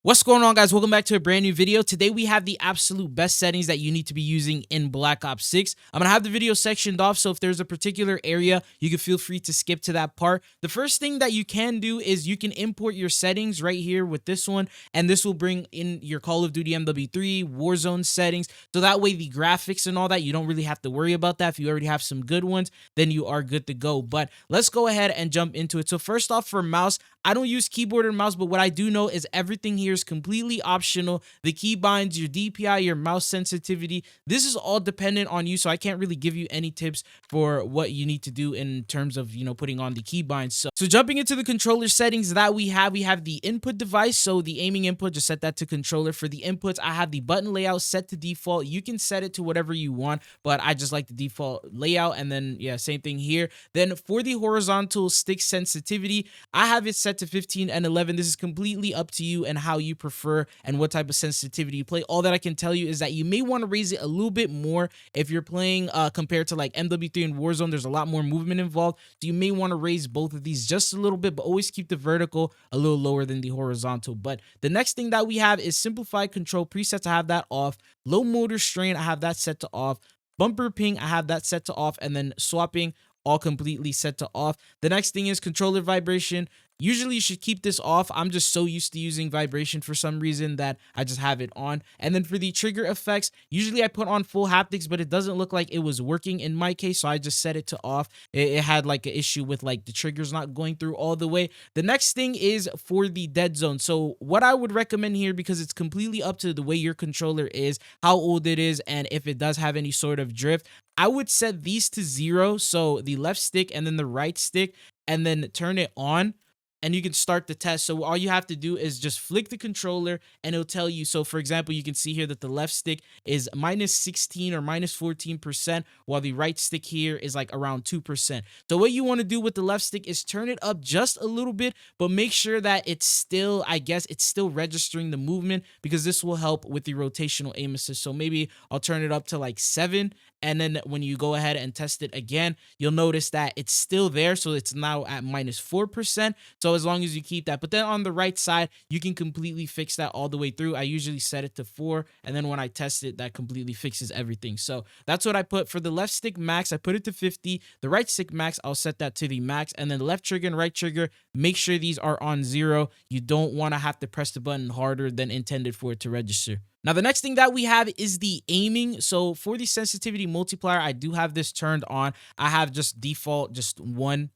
What's going on, guys? Welcome back to a brand new video. Today we have the absolute best settings that you need to be using in Black Ops 6. I'm gonna have the video sectioned off, so if there's a particular area, you can feel free to skip to that part. The first thing that you can do is you can import your settings right here with this one, and this will bring in your Call of Duty MW3 Warzone settings, so that way the graphics and all that, you don't really have to worry about that. If you already have some good ones, then you are good to go. But let's go ahead and jump into it. So first off, for mouse, I don't use keyboard and mouse, but what I do know is everything here is completely optional. The keybinds, your DPI, your mouse sensitivity, this is all dependent on you, so I can't really give you any tips for what you need to do in terms of, putting on the keybinds. So jumping into the controller settings that we have the input device, so the aiming input, just set that to controller. For the inputs, I have the button layout set to default. You can set it to whatever you want, but I just like the default layout, and then, yeah, same thing here. Then for the horizontal stick sensitivity, I have it set to 15 and 11. This is completely up to you and how you prefer and what type of sensitivity you play. All that I can tell you is that you may want to raise it a little bit more if you're playing compared to like MW3 and Warzone. There's a lot more movement involved, so you may want to raise both of these just a little bit, but always keep the vertical a little lower than the horizontal. But the next thing that we have is simplified control presets. I have that off. Low motor strain, I have that set to off. Bumper ping, I have that set to off, and then swapping, all completely set to off. The next thing is controller vibration. Usually you should keep this off. I'm just so used to using vibration for some reason that I just have it on. And then for the trigger effects, usually I put on full haptics, but it doesn't look like it was working in my case, so I just set it to off. It had like an issue with like the triggers not going through all the way. The next thing is for the dead zone. So what I would recommend here, because it's completely up to the way your controller is, how old it is, and if it does have any sort of drift, I would set these to 0, so the left stick and then the right stick, and then turn it on, and you can start the test. So all you have to do is just flick the controller and it'll tell you. So for example, you can see here that the left stick is -16 or -14%, while the right stick here is like around 2%. So what you want to do with the left stick is turn it up just a little bit, but make sure that it's still, I guess, it's still registering the movement, because this will help with the rotational aim assist. So maybe I'll turn it up to like 7, and then when you go ahead and test it again, you'll notice that it's still there. So it's now at -4%. So as long as you keep that, but then on the right side, you can completely fix that all the way through. I usually set it to 4, and then when I test it, that completely fixes everything. So that's what I put for the left stick max. I put it to 50. The right stick max, I'll set that to the max, and then the left trigger and right trigger, make sure these are on 0. You don't want to have to press the button harder than intended for it to register. Now, the next thing that we have is the aiming. So for the sensitivity multiplier, I do have this turned on. I have just default, just 1.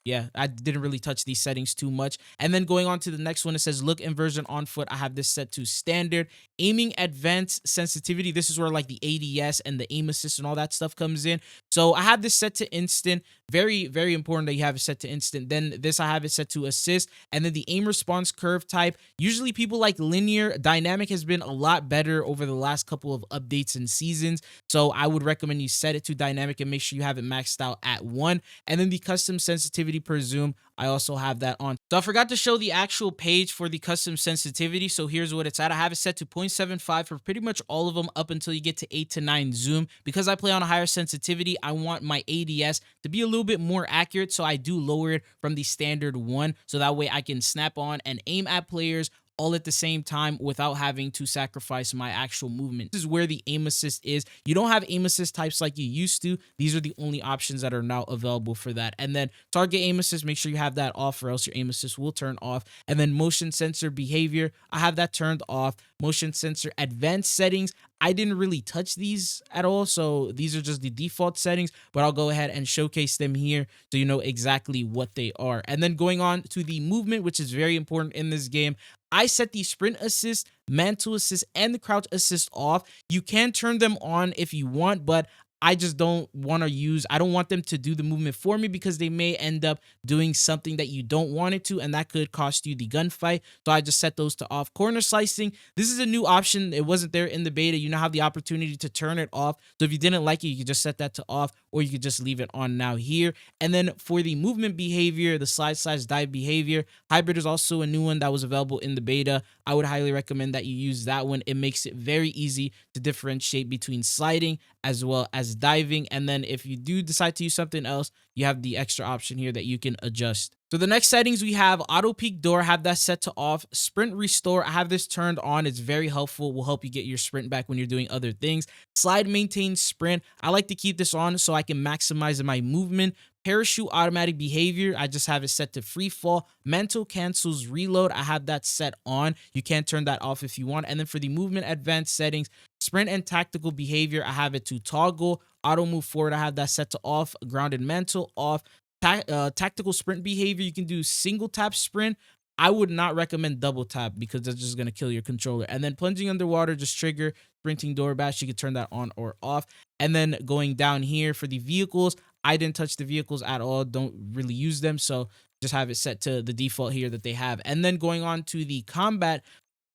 Yeah, I didn't really touch these settings too much. And then going on to the next one, it says look inversion on foot. I have this set to standard. Aiming advanced sensitivity, this is where like the ADS and the aim assist and all that stuff comes in. So I have this set to instant. Very, very important that you have it set to instant. Then this, I have it set to assist. And then the aim response curve type, usually people like linear. Dynamic has been a lot better over the last couple of updates and seasons, so I would recommend you set it to dynamic and make sure you have it maxed out at 1. And then the custom sensitivity per zoom, I also have that on. So I forgot to show the actual page for the custom sensitivity, so here's what it's at. I have it set to 0.75 for pretty much all of them up until you get to 8 to 9 zoom. Because I play on a higher sensitivity, I want my ADS to be a little bit more accurate, so I do lower it from the standard 1, so that way I can snap on and aim at players all at the same time without having to sacrifice my actual movement. This is where the aim assist is. You don't have aim assist types like you used to. These are the only options that are now available for that. And then target aim assist, make sure you have that off, or else your aim assist will turn off. And then motion sensor behavior, I have that turned off. Motion sensor advanced settings, I didn't really touch these at all, so these are just the default settings, but I'll go ahead and showcase them here so you know exactly what they are. And then going on to the movement, which is very important in this game, I set the sprint assist, mantle assist, and the crouch assist off. You can turn them on if you want, but I just don't want to use, I don't want them to do the movement for me, because they may end up doing something that you don't want it to, and that could cost you the gunfight. So I just set those to off. Corner slicing, this is a new option. It wasn't there in the beta. You now have the opportunity to turn it off. So if you didn't like it, you could just set that to off, or you could just leave it on now here. And then for the movement behavior, the slide slash dive behavior, hybrid is also a new one that was available in the beta. I would highly recommend that you use that one. It makes it very easy to differentiate between sliding as well as diving. And then if you do decide to use something else, you have the extra option here that you can adjust. So the next settings we have auto peek door, have that set to off. Sprint restore, I have this turned on. It's very helpful, will help you get your sprint back when you're doing other things. Slide maintain sprint, I like to keep this on so I can maximize my movement. Parachute automatic behavior, I just have it set to free fall. Mental cancels reload, I have that set on. You can turn that off if you want. And then for the movement advanced settings, sprint and tactical behavior, I have it to toggle. Auto move forward, I have that set to off. Grounded mental off. Tactical sprint behavior, you can do single tap sprint. I would not recommend double tap because that's just going to kill your controller. And then plunging underwater, just trigger sprinting door bash. You can turn that on or off. And then going down here for the vehicles, I didn't touch the vehicles at all. Don't really use them. So just have it set to the default here that they have. And then going on to the combat,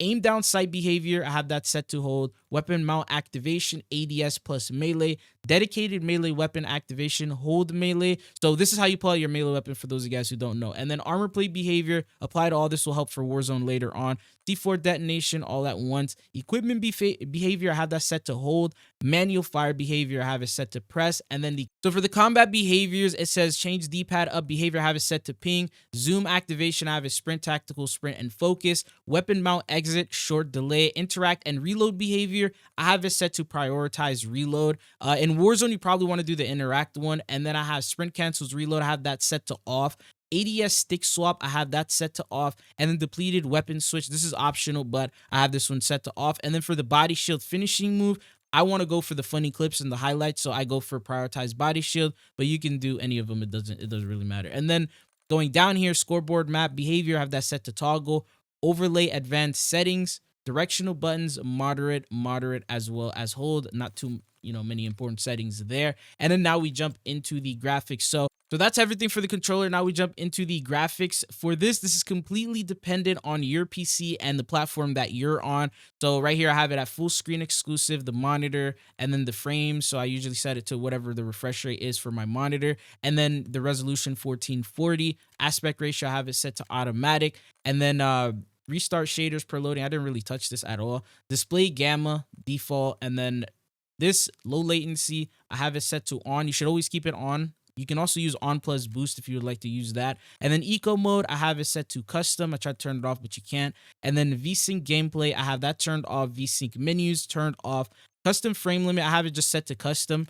aim down sight behavior, I have that set to hold. Weapon mount activation, ADS plus melee. Dedicated melee weapon activation, hold melee. So this is how you pull out your melee weapon for those of you guys who don't know. And then armor plate behavior, apply to all. This will help for Warzone later on. C4 detonation all at once. Equipment behavior, I have that set to hold. Manual fire behavior, I have it set to press. And then so for the combat behaviors, it says change D-pad up behavior, I have it set to ping. Zoom activation, I have it sprint, tactical, sprint, and focus. Weapon mount exit, short delay. Interact and reload behavior, I have it set to prioritize reload. In Warzone, you probably want to do the interact one. And then I have sprint cancels reload, I have that set to off. ADS stick swap, I have that set to off. And then depleted weapon switch, this is optional, but I have this one set to off. And then for the body shield finishing move, I want to go for the funny clips and the highlights, so I go for prioritized body shield, but you can do any of them. It doesn't really matter. And then going down here, scoreboard map behavior, I have that set to toggle. Overlay advanced settings, directional buttons, moderate, as well as hold. Not too many important settings there. And then now we jump into the graphics. So that's everything for the controller. Now we jump into the graphics. For this is completely dependent on your PC and the platform that you're on. So right here, I have it at full screen exclusive, the monitor, and then the frames. So I usually set it to whatever the refresh rate is for my monitor. And then the resolution 1440. Aspect ratio, I have it set to automatic. And then restart shaders per loading. I didn't really touch this at all. Display gamma, default. And then this low latency, I have it set to on. You should always keep it on. You can also use on plus boost if you would like to use that. And then eco mode, I have it set to custom. I tried to turn it off, but you can't. And then VSync gameplay, I have that turned off. VSync menus turned off. Custom frame limit, I have it just set to custom.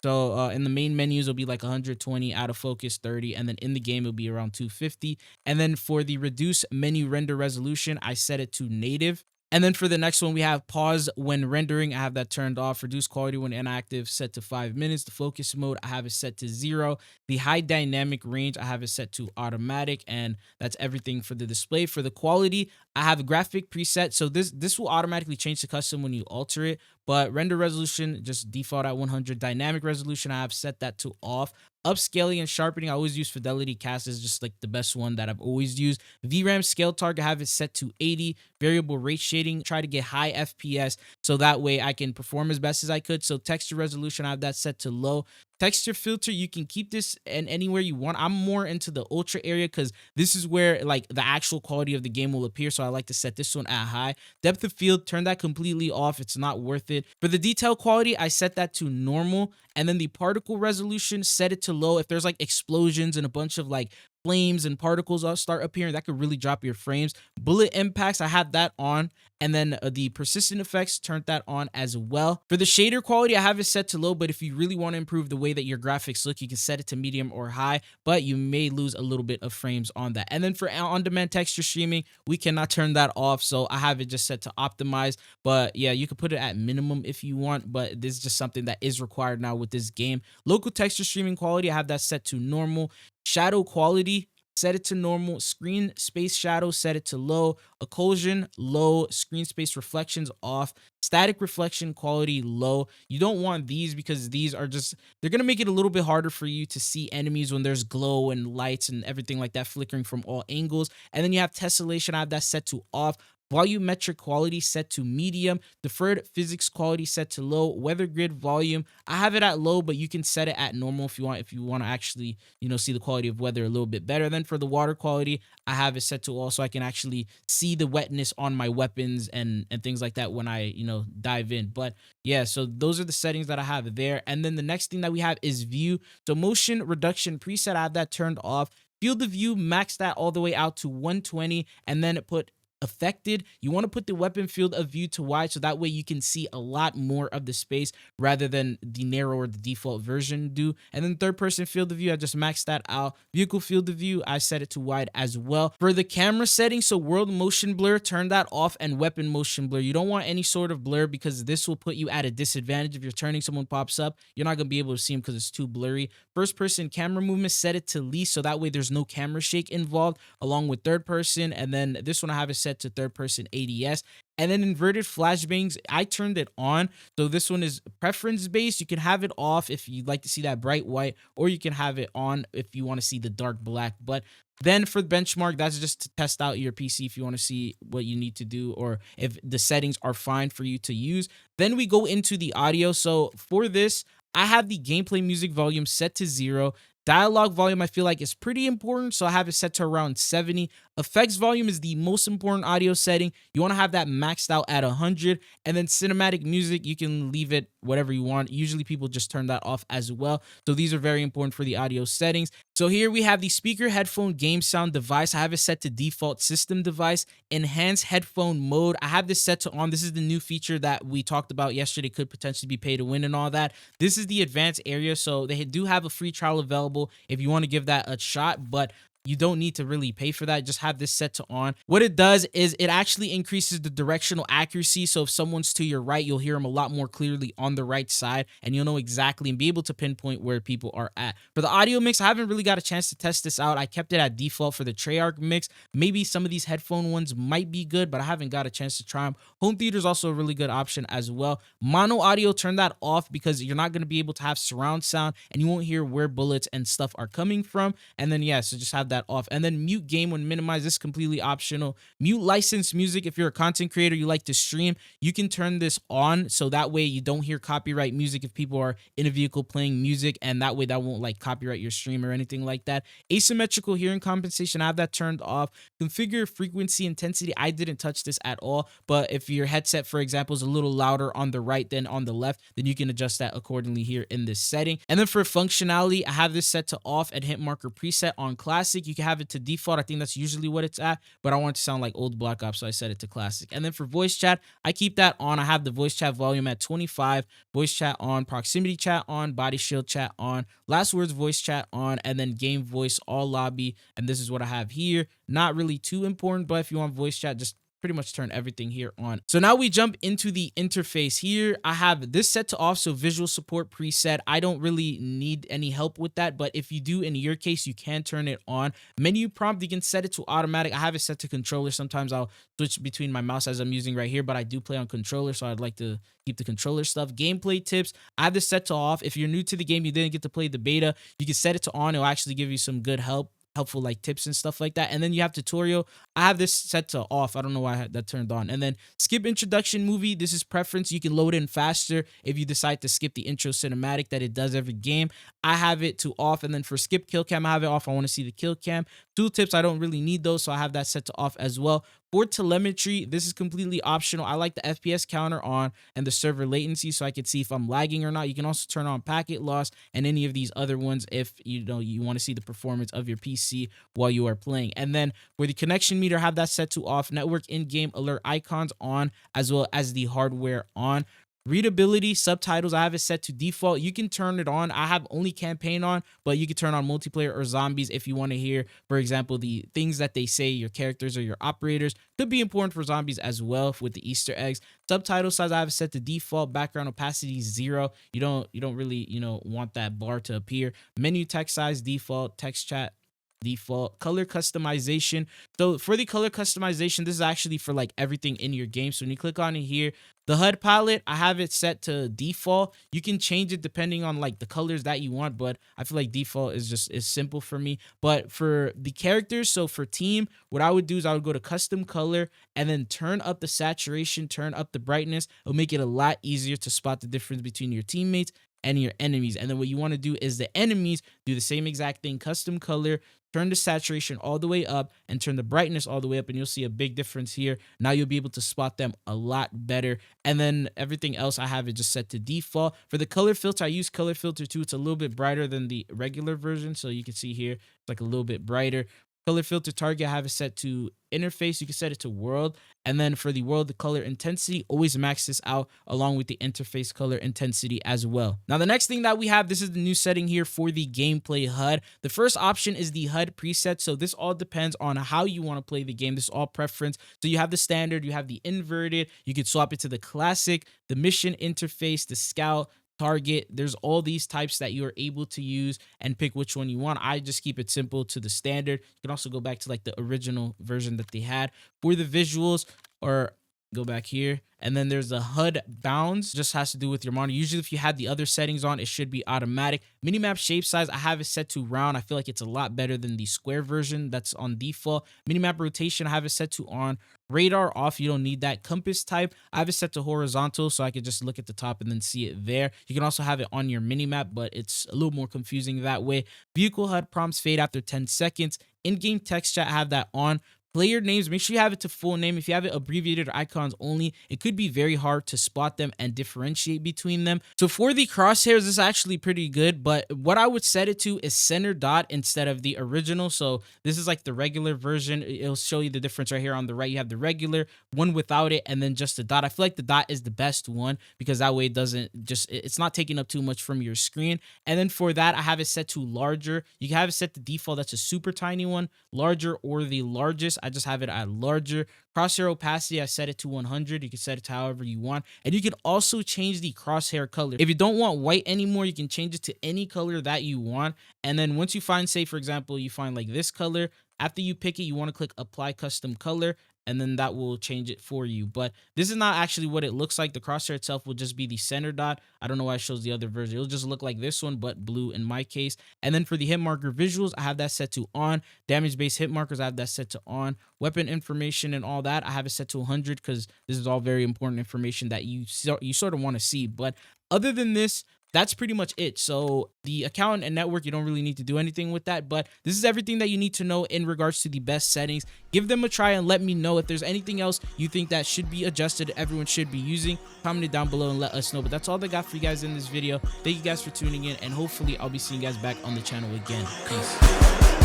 So in the main menus, it'll be like 120, out of focus 30, and then in the game, it'll be around 250. And then for the reduce menu render resolution, I set it to native. And then for the next one, we have pause when rendering. I have that turned off. Reduce quality when inactive, set to 5 minutes. The focus mode, I have it set to 0. The high dynamic range, I have it set to automatic. And that's everything for the display. For the quality, I have a graphic preset. So this will automatically change to custom when you alter it. But render resolution, just default at 100. Dynamic resolution, I have set that to off. Upscaling and sharpening, I always use Fidelity Cast is just like the best one that I've always used. VRAM scale target, I have it set to 80. Variable rate shading, try to get high FPS so that way I can perform as best as I could. So texture resolution, I have that set to low. Texture filter, you can keep this in anywhere you want. I'm more into the ultra area because this is where like the actual quality of the game will appear. So I like to set this one at high. Depth of field, turn that completely off. It's not worth it. For the detail quality, I set that to normal. And then the particle resolution, set it to low. If there's like explosions and a bunch of like flames and particles start appearing, that could really drop your frames. Bullet impacts, I have that on. And then the persistent effects, turned that on as well. For the shader quality, I have it set to low, but if you really want to improve the way that your graphics look, you can set it to medium or high, but you may lose a little bit of frames on that. And then for on-demand texture streaming, we cannot turn that off, so I have it just set to optimize. But yeah, you can put it at minimum if you want, but this is just something that is required now with this game. Local texture streaming quality, I have that set to normal. Shadow quality, set it to normal. Screen space shadow, set it to low. Occlusion, low. Screen space reflections, off. Static reflection quality, low. You don't want these because these are just, they're going to make it a little bit harder for you to see enemies when there's glow and lights and everything like that flickering from all angles. And then you have tessellation, I have that set to off. Volumetric quality set to medium. Deferred physics quality set to low. Weather grid volume, I have it at low, but you can set it at normal if you want to actually, see the quality of weather a little bit better. Then for the water quality, I have it set to all, so I can actually see the wetness on my weapons and things like that when I, dive in. But yeah, so those are the settings that I have there. And then the next thing that we have is view. So motion reduction preset, I have that turned off. Field of view, max that all the way out to 120, and then put affected. You want to put the weapon field of view to wide so that way you can see a lot more of the space rather than the narrower the default version do. And then third person field of view, I just maxed that out. Vehicle field of view, I set it to wide as well. For the camera settings, so world motion blur, turn that off, and weapon motion blur. You don't want any sort of blur because this will put you at a disadvantage. If you're turning, someone pops up, you're not going to be able to see him because it's too blurry. First person camera movement, set it to least so that way there's no camera shake involved, along with third person. And then this one I have it set to third person ADS. And then inverted flashbangs, I turned it on. So this one is preference based. You can have it off if you'd like to see that bright white, or you can have it on if you want to see the dark black. But then for the benchmark, that's just to test out your PC if you want to see what you need to do or if the settings are fine for you to use. Then we go into the audio. So for this, I have the gameplay music volume set to 0. Dialogue volume, I feel like, is pretty important, so I have it set to around 70. Effects volume is the most important audio setting. You want to have that maxed out at 100. And then cinematic music, you can leave it whatever you want. Usually people just turn that off as well. So these are very important for the audio settings. So here we have the speaker headphone game sound device. I have it set to default system device. Enhanced headphone mode, I have this set to on. This is the new feature that we talked about yesterday, could potentially be pay to win and all that. This is the advanced area, so they do have a free trial available if you want to give that a shot, but you don't need to really pay for that. Just have this set to on. What it does is it actually increases the directional accuracy. So if someone's to your right, you'll hear them a lot more clearly on the right side, and you'll know exactly and be able to pinpoint where people are at. For the audio mix, I haven't really got a chance to test this out. I kept it at default for the Treyarch mix. Maybe some of these headphone ones might be good, but I haven't got a chance to try them. Home theater is also a really good option as well. Mono audio, turn that off because you're not going to be able to have surround sound, and you won't hear where bullets and stuff are coming from. And then, yeah, so just have that off. And then mute game when minimized, this is completely optional. Mute licensed music, if you're a content creator, you like to stream, you can turn this on so that way you don't hear copyright music if people are in a vehicle playing music, and that way that won't like copyright your stream or anything like that. Asymmetrical hearing compensation, I have that turned off. Configure frequency intensity, I didn't touch this at all, but if your headset, for example, is a little louder on the right than on the left, then you can adjust that accordingly here in this setting. And then for functionality, I have this set to off and hit marker preset on classic. You can have it to default. I think that's usually what it's at, but I want it to sound like old Black Ops, so I set it to classic. And then for voice chat, I keep that on. I have the voice chat volume at 25, voice chat on, proximity chat on, body shield chat on, last words voice chat on, and then game voice all lobby. And this is what I have here. Not really too important, but if you want voice chat, just pretty much turn everything here on. So now we jump into the interface. Here I have this set to off, so visual support preset. I don't really need any help with that, but if you do, in your case, you can turn it on. Menu prompt, you can set it to automatic. I have it set to controller. Sometimes I'll switch between my mouse as I'm using right here, but I do play on controller, so I'd like to keep the controller stuff. Gameplay tips, I have this set to off. If you're new to the game, you didn't get to play the beta, you can set it to on. It'll actually give you some good helpful like tips and stuff like that. And then you have tutorial. I have this set to off. I don't know why I had that turned on. And then skip introduction movie, this is preference. You can load in faster if you decide to skip the intro cinematic that it does every game. I have it to off. And then for skip kill cam, I have it off. I want to see the kill cam. Tool tips, I don't really need those, so I have that set to off as well. For telemetry, this is completely optional. I like the FPS counter on and the server latency so I can see if I'm lagging or not. You can also turn on packet loss and any of these other ones if you want to see the performance of your PC while you are playing. And then for the connection meter, have that set to off. Network in-game alert icons on, as well as the hardware on. Readability, subtitles, I have it set to default. You can turn it on. I have only campaign on, but you can turn on multiplayer or zombies if you want to hear, for example, the things that they say, your characters or your operators. Could be important for zombies as well with the Easter eggs. Subtitle size, I have it set to default. Background opacity 0. You don't really, want that bar to appear. Menu text size default. Text chat default. Color customization, so for the color customization, this is actually for like everything in your game. So when you click on it here, the HUD palette, I have it set to default. You can change it depending on like the colors that you want, but I feel like default is simple for me. But for the characters, so for team, what I would do is I would go to custom color and then turn up the saturation, turn up the brightness. It'll make it a lot easier to spot the difference between your teammates and your enemies. And then what you want to do is the enemies do the same exact thing, custom color, turn the saturation all the way up and turn the brightness all the way up, and you'll see a big difference here. Now you'll be able to spot them a lot better. And then everything else, I have it just set to default. For the color filter, I use color filter 2. It's a little bit brighter than the regular version, so you can see here it's like a little bit brighter. Color filter target, I have it set to interface. You can set it to world. And then for the world, the color intensity, always max this out along with the interface color intensity as well. Now, the next thing that we have, this is the new setting here for the gameplay HUD. The first option is the HUD preset. So this all depends on how you want to play the game. This is all preference. So you have the standard, you have the inverted, you could swap it to the classic, the mission interface, the scout, target. There's all these types that you're able to use and pick which one you want. I just keep it simple to the standard. You can also go back to like the original version that they had. For the visuals, or go back here, and then there's the HUD bounds, just has to do with your monitor. Usually if you had the other settings on, it should be automatic. Minimap shape size, I have it set to round. I feel like it's a lot better than the square version that's on default. Minimap rotation, I have it set to on. Radar off, you don't need that. Compass type, I have it set to horizontal so I could just look at the top and then see it there. You can also have it on your minimap, but it's a little more confusing that way. Vehicle HUD prompts fade after 10 seconds. In-game text chat, I have that on. Player names, make sure you have it to full name. If you have it abbreviated or icons only, it could be very hard to spot them and differentiate between them. So for the crosshairs, this is actually pretty good, but what I would set it to is center dot instead of the original. So this is like the regular version. It'll show you the difference right here on the right. You have the regular one without it, and then just the dot. I feel like the dot is the best one because that way it doesn't just, it's not taking up too much from your screen. And then for that, I have it set to larger. You can have it set to default. That's a super tiny one, larger, or the largest. I just have it at larger. Crosshair opacity, I set it to 100. You can set it to however you want. And you can also change the crosshair color. If you don't want white anymore, you can change it to any color that you want. And then once you find, say, for example, you find like this color, after you pick it, you want to click apply custom color, and then that will change it for you. But this is not actually what it looks like. The crosshair itself will just be the center dot. I don't know why it shows the other version. It'll just look like this one, but blue in my case. And then for the hit marker visuals, I have that set to on. Damage-based hit markers, I have that set to on. Weapon information and all that, I have it set to 100 because this is all very important information that you sort of want to see. But other than this, that's pretty much it. So the account and network, you don't really need to do anything with that, but this is everything that you need to know in regards to the best settings. Give them a try and let me know if there's anything else you think that should be adjusted, everyone should be using. Comment it down below and let us know. But that's all I got for you guys in this video. Thank you guys for tuning in, and hopefully I'll be seeing you guys back on the channel again. Peace.